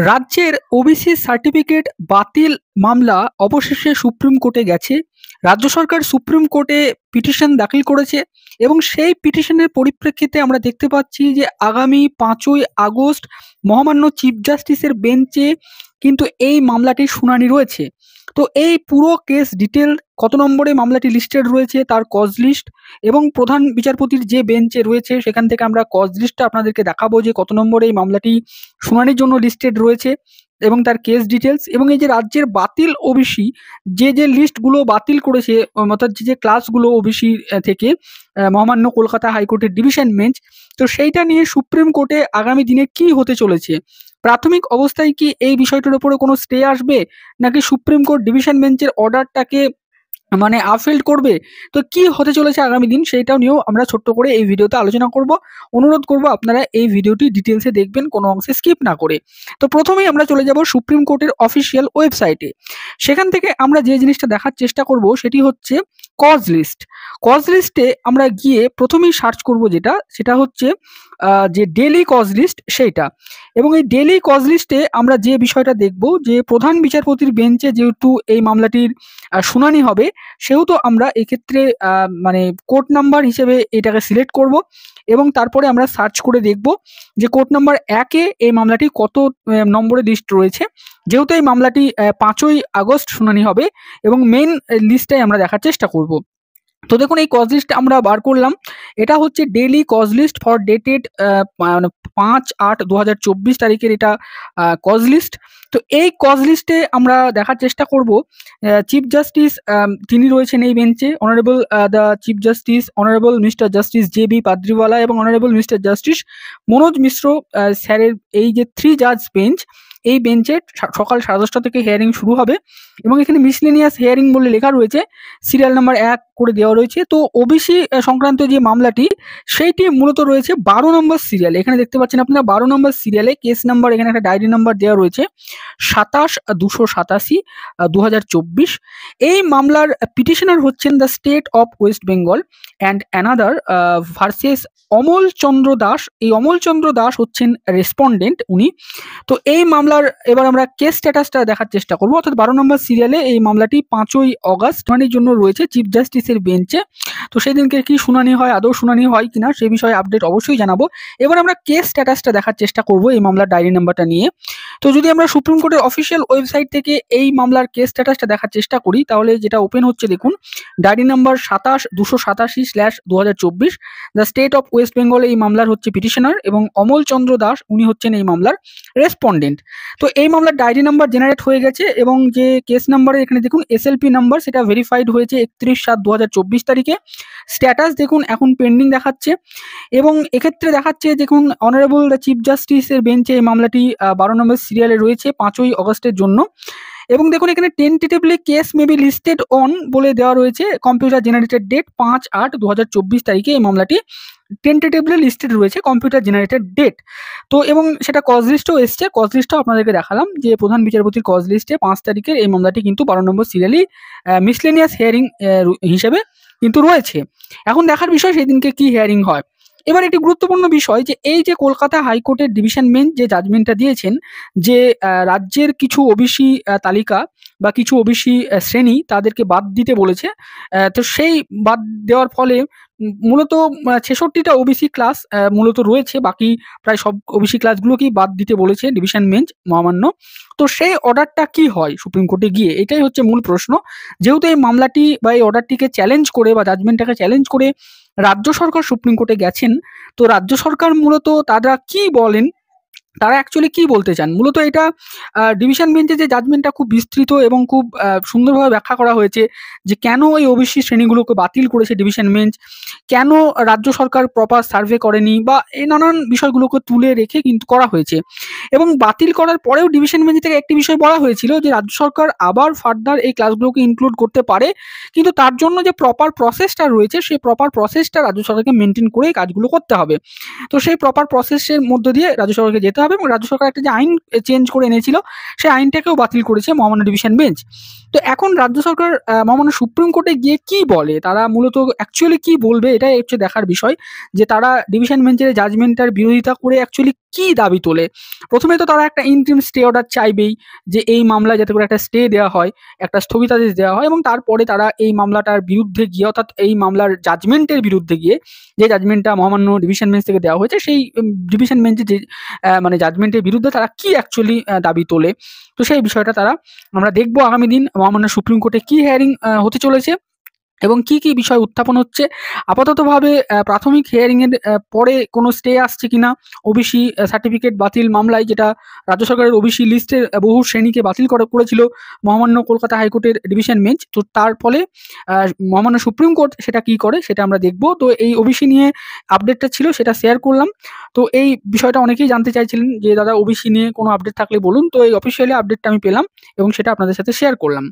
রাজ্যের OBC certificate বাতিল মামলা অবশেষে সুপ্রিম কোর্টে গেছে। রাজ্য সরকার সুপ্রিম কোর্টে পিটিশন দাখিল করেছে এবং সেই পিটিশনের পরিপ্রেক্ষিতে আমরা দেখতে পাচ্ছি যে আগামী 5ই আগস্ট মহামান্য চিফ জাস্টিসের বেঞ্চে কিন্তু এই মামলাটির শুনানি রয়েছে। তো এই পুরো কেস ডিটেল কত নম্বরে মামলাটি লিস্টেড রয়েছে তার কজ লিস্ট এবং প্রধান বিচারপতির যে বেঞ্চে রয়েছে সেখান থেকে আমরা কজ লিস্টটা আপনাদেরকে দেখাবো যে কত নম্বরে এই মামলাটি শুনানির জন্য লিস্টেড রয়েছে এবং তার কেস ডিটেলস এবং এই যে রাজ্যের বাতিল ওবিসি যে লিস্টগুলো বাতিল করেছে অর্থাৎ যে ক্লাসগুলো ওবিসি থেকে মহামান্য কলকাতা হাইকোর্টের ডিভিশন বেঞ্চ, তো সেইটা নিয়ে সুপ্রিম কোর্টে আগামী দিনে কি হতে চলেছে। প্রাথমিক অবস্থায় কি এই বিষয়টার উপরে কোনো স্টে আসবে নাকি সুপ্রিম কোর্ট ডিভিশন বেঞ্চের অর্ডারটাকে মানে আপহেল্ড করবে। তো কি হতে চলেছে আগামী দিন সেইটাও নিয়েও আমরা ছোট্ট করে এই ভিডিওতে আলোচনা করব। অনুরোধ করব আপনারা এই ভিডিওটি ডিটেলসে দেখবেন, কোনো অংশে স্কিপ না করে। তো প্রথমেই আমরা চলে যাব সুপ্রিম কোর্টের অফিসিয়াল ওয়েবসাইটে। সেখান থেকে আমরা যে জিনিসটা দেখার চেষ্টা করব সেটি হচ্ছে কজ লিস্ট। কজ লিস্টে আমরা গিয়ে প্রথমেই সার্চ করব সেটা হচ্ছে যে ডেলি কজ লিস্ট সেইটা। এবং এই ডেলি কজ লিস্টে আমরা যে বিষয়টা দেখব যে প্রধান বিচারপতির বেঞ্চে যেহেতু এই মামলাটির শুনানি হবে সেহেতু আমরা এক্ষেত্রে মানে কোর্ট নাম্বার হিসেবে এটাকে সিলেক্ট করব এবং তারপরে আমরা সার্চ করে দেখব যে কোর্ট নাম্বার 1-এ এই মামলাটি কত নম্বরে লিস্ট রয়েছে। যেহেতু এই মামলাটি 5ই আগস্ট শুনানি হবে এবং মেন লিস্টটাই আমরা দেখার চেষ্টা করব। তো দেখুন এই কজ লিস্ট আমরা বার করলাম। এটা হচ্ছে daily cause list for dated মানে 5/8/2024 তারিখের এটা কজ লিস্ট। তো এই কজ লিস্টে আমরা দেখার চেষ্টা করব চিফ জাস্টিস তিনি রয়েছেন এই বেঞ্চে, honourable the chief justice honourable mister justice JB. Pardiwala এবং অনারেবল মিস্টার জাস্টিস মনোজ মিশ্র স্যারের এই যে 3 জাজ বেঞ্চ, এই বেঞ্চে সকাল 10:30 থেকে হিয়ারিং শুরু হবে এবং এখানে মিসলেনিয়াস হিয়ারিং বলে লেখা রয়েছে, সিরিয়াল নাম্বার 1 করে দেওয়া রয়েছে। তো ওবিসি সংক্রান্ত যে মামলাটি সেইটি মূলত রয়েছে 12 নম্বর সিরিয়ালে। এখানে দেখতে পাচ্ছেন আপনারা 12 নম্বর সিরিয়ালে কেস নাম্বার, এখানে একটা ডায়েরি নাম্বার দেওয়া রয়েছে 27/287/2024। এই মামলার পিটিশনার হচ্ছেন the state of West Bengal and another versus Amal Chandra Das. এই অমল চন্দ্র দাস হচ্ছেন রেসপন্ডেন্ট উনি। তো এই মামলার এবার আমরা কেস স্ট্যাটাসটা দেখার চেষ্টা করবো। অর্থাৎ 12 নম্বর সিরিয়ালে এই মামলাটি 5ই আগস্ট শুনানির জন্য রয়েছে চিফ জাস্টিসের বেঞ্চে। তো সেদিনকে কি শুনানি হয়, আদৌ শুনানি হয় কিনা সে বিষয়ে আপডেট অবশ্যই জানাবো। এবার আমরা কেস স্ট্যাটাসটা দেখার চেষ্টা করবো এই মামলার ডায়েরি নাম্বারটা নিয়ে। তো যদি আমরা সুপ্রিম কোর্টের অফিসিয়াল ওয়েবসাইট থেকে এই মামলার কেস স্ট্যাটাসটা দেখার চেষ্টা করি তাহলে যেটা ওপেন হচ্ছে দেখুন diary number 27/287/2024। The state of West Bengal এই মামলার হচ্ছে পিটিশনার এবং অমল চন্দ্র দাস উনি হচ্ছেন এই মামলার রেসপন্ডেন্ট। তো এই মামলার ডায়েরি নাম্বার জেনারেট হয়ে গেছে এবং যে কেস নাম্বারে এখানে দেখুন এসএলপি নাম্বার সেটা ভেরিফাইড হয়েছে 31/7/2024 তারিখে। স্ট্যাটাস দেখুন এখন পেন্ডিং দেখাচ্ছে এবং এক্ষেত্রে দেখাচ্ছে দেখুন অনারেবল দ্য চিফ জাস্টিসের বেঞ্চে এই মামলাটি 12 নম্বর সিরিয়ালে রয়েছে 5ই আগস্টের জন্য। এবং দেখুন এখানে tentatively case may be listed on বলে দেওয়া রয়েছে কম্পিউটার জেনারেটেড ডেট 5/8/2024 তারিখে এই মামলাটি টেন্টেটিভলি লিস্টেড রয়েছে কম্পিউটার জেনারেটেড ডেট। তো এবং সেটা কজ লিস্টও এসছে, কজ লিস্টটাও আপনাদেরকে দেখালাম যে প্রধান বিচারপতির কজ লিস্টে 5 তারিখের এই মামলাটি কিন্তু 12 নম্বর সিরিয়ালি মিসলেনিয়াস হিয়ারিং হিসেবে কিন্তু রয়েছে। এখন দেখার বিষয় সেদিনকে কি হিয়ারিং হয়। এবার একটি গুরুত্বপূর্ণ বিষয় যে এই যে কলকাতা হাইকোর্টের ডিভিশন বেঞ্চ যে জাজমেন্টটা দিয়েছেন যে রাজ্যের কিছু ওবিসি তালিকা বা কিছু ওবিসি শ্রেণী তাদেরকে বাদ দিতে বলেছে। তো সেই বাদ দেওয়ার ফলে মূলত 66টা ওবিসি ক্লাস মূলত রয়েছে, বাকি প্রায় সব ওবিসি ক্লাসগুলোকেই বাদ দিতে বলেছে ডিভিশন বেঞ্চ মহামান্য। তো সেই অর্ডারটা কি হয় সুপ্রিম কোর্টে গিয়ে, এটাই হচ্ছে মূল প্রশ্ন। যেহেতু এই মামলাটি বা এই অর্ডারটিকে চ্যালেঞ্জ করে বা জাজমেন্টটাকে চ্যালেঞ্জ করে রাজ্য সরকার সুপ্রিম কোর্টে গেছেন, তো রাজ্য সরকার মূলত তারা কি বলেন, তারা অ্যাকচুয়ালি কি বলতে চান। মূলত এটা ডিভিশন বেঞ্চে যে জাজমেন্টটা খুব বিস্তৃত এবং খুব সুন্দরভাবে ব্যাখ্যা করা হয়েছে যে কেন এই ওবিসি শ্রেণীগুলোকে বাতিল করেছে ডিভিশন বেঞ্চ, কেন রাজ্য সরকার প্রপার সার্ভে করেনি বা এই নানান বিষয়গুলোকে তুলে রেখে কিন্তু করা হয়েছে। এবং বাতিল করার পরেও ডিভিশন বেঞ্চ থেকে একটি বিষয় বলা হয়েছিল যে রাজ্য সরকার আবার ফার্দার এই ক্লাসগুলোকে ইনক্লুড করতে পারে, কিন্তু তার জন্য যে প্রপার প্রসেসটা রয়েছে সেই প্রপার প্রসেসটা রাজ্য সরকারকে মেনটেন করে কাজগুলো করতে হবে। তো সেই প্রপার প্রসেসের মধ্য দিয়ে রাজ্য সরকারকে যেতে হবে এবং রাজ্য সরকার একটা যে আইন চেঞ্জ করে এনেছিল সেই আইনটাকেও বাতিল করেছে মহামান্য ডিভিশন বেঞ্চ। তো এখন রাজ্য সরকার মহামান্য সুপ্রিম কোর্টে গিয়ে কি বলে, তারা মূলত অ্যাকচুয়ালি কি বলবে এটাই হচ্ছে দেখার বিষয় যে তারা ডিভিশন বেঞ্চের জাজমেন্টের বিরোধিতা করে অ্যাকচুয়ালি কি দাবি তোলে? প্রথমে তো তারা একটা ইন্টারিম স্টে অর্ডার চাইবেই যে এই মামলায় যাতে করে একটা স্টে দেওয়া হয়, একটা স্থগিতাদেশ দেওয়া হয় এবং তারপরে তারা এই মামলাটার বিরুদ্ধে গিয়ে অর্থাৎ এই মামলার জাজমেন্টের বিরুদ্ধে গিয়ে যে জাজমেন্টটা মহামান্য ডিভিশন বেঞ্চ থেকে দেওয়া হয়েছে সেই ডিভিশন বেঞ্চে যে মানে জাজমেন্টের বিরুদ্ধে তারা কি অ্যাকচুয়ালি দাবি তোলে। তো সেই বিষয়টা আমরা দেখব আগামী দিন মহামান্য সুপ্রিম কোর্টে কি হিয়ারিং হতে চলেছে এবং কি বিষয় উত্থাপন হচ্ছে। আপাততভাবে প্রাথমিক হিয়ারিং এর পরে কোনো স্টে আসছে কিনা ওবিসি সার্টিফিকেট বাতিল মামলায়, যেটা রাজ্য সরকারের ওবিসি লিস্টের বহু শ্রেণীকে বাতিল করেছিল মহামান্য কলকাতা হাইকোর্টের ডিভিশন বেঞ্চ। তো তার ফলে মহামান্য সুপ্রিম কোর্ট সেটা কি করে সেটা আমরা দেখব। তো এই ওবিসি নিয়ে আপডেটটা ছিল, সেটা শেয়ার করলাম। তো এই বিষয়টা অনেকেই জানতে চাইছিলেন যে দাদা ওবিসি নিয়ে কোনো আপডেট থাকলে বলুন। তো এই অফিসিয়ালি আপডেটটা আমি পেলাম এবং সেটা আপনাদের সাথে শেয়ার করলাম।